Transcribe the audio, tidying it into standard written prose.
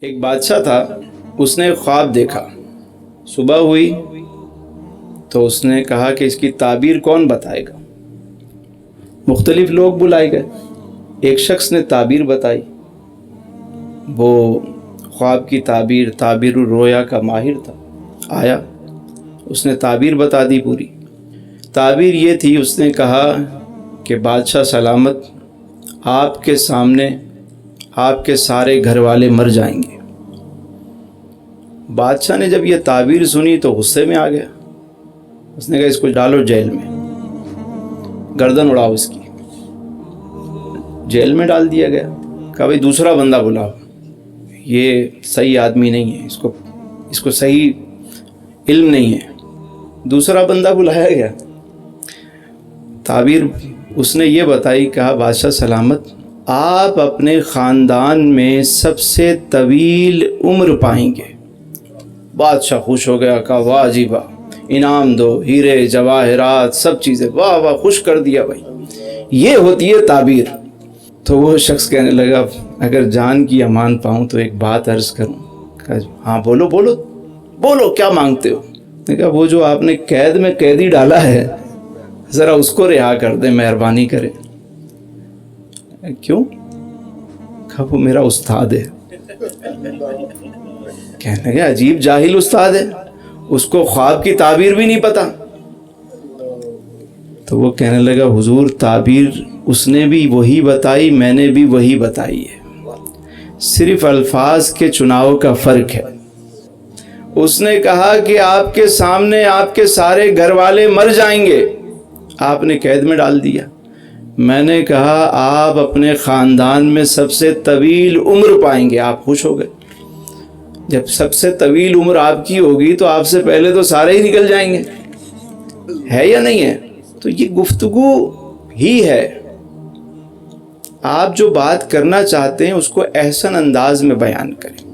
ایک بادشاہ تھا، اس نے ایک خواب دیکھا۔ صبح ہوئی تو اس نے کہا کہ اس کی تعبیر کون بتائے گا۔ مختلف لوگ بلائے گئے، ایک شخص نے تعبیر بتائی۔ وہ خواب کی تعبیر الرؤیا کا ماہر تھا، آیا، اس نے تعبیر بتا دی پوری۔ تعبیر یہ تھی، اس نے کہا کہ بادشاہ سلامت، آپ کے سامنے آپ کے سارے گھر والے مر جائیں گے۔ بادشاہ نے جب یہ تعبیر سنی تو غصے میں آ گیا۔ اس نے کہا اس کو ڈالو جیل میں، گردن اڑاؤ اس کی۔ جیل میں ڈال دیا گیا۔ کہا بھئی دوسرا بندہ بلاؤ، یہ صحیح آدمی نہیں ہے، اس کو صحیح علم نہیں ہے۔ دوسرا بندہ بلایا گیا۔ تعبیر اس نے یہ بتائی، کہا بادشاہ سلامت، آپ اپنے خاندان میں سب سے طویل عمر پائیں گے۔ بادشاہ خوش ہو گیا، کہا واہ جی واہ، انعام دو، ہیرے جواہرات سب چیزیں، واہ واہ، خوش کر دیا بھائی، یہ ہوتی ہے تعبیر۔ تو وہ شخص کہنے لگا اگر جان کی امان پاؤں تو ایک بات عرض کروں۔ کہا ہاں بولو بولو بولو، کیا مانگتے ہو؟ نے کہا وہ جو آپ نے قید میں قیدی ڈالا ہے، ذرا اس کو رہا کر دیں، مہربانی کریں۔ کیوں؟ کہا وہ میرا استاد ہے۔ کہنے لگا عجیب جاہل استاد ہے، اس کو خواب کی تعبیر بھی نہیں پتا۔ تو وہ کہنے لگا حضور تعبیر اس نے بھی وہی بتائی، میں نے بھی وہی بتائی ہے، صرف الفاظ کے چناؤ کا فرق ہے۔ اس نے کہا کہ آپ کے سامنے آپ کے سارے گھر والے مر جائیں گے، آپ نے قید میں ڈال دیا۔ میں نے کہا آپ اپنے خاندان میں سب سے طویل عمر پائیں گے، آپ خوش ہو گئے۔ جب سب سے طویل عمر آپ کی ہوگی تو آپ سے پہلے تو سارے ہی نکل جائیں گے، ہے یا نہیں ہے؟ تو یہ گفتگو ہی ہے۔ آپ جو بات کرنا چاہتے ہیں اس کو احسن انداز میں بیان کریں۔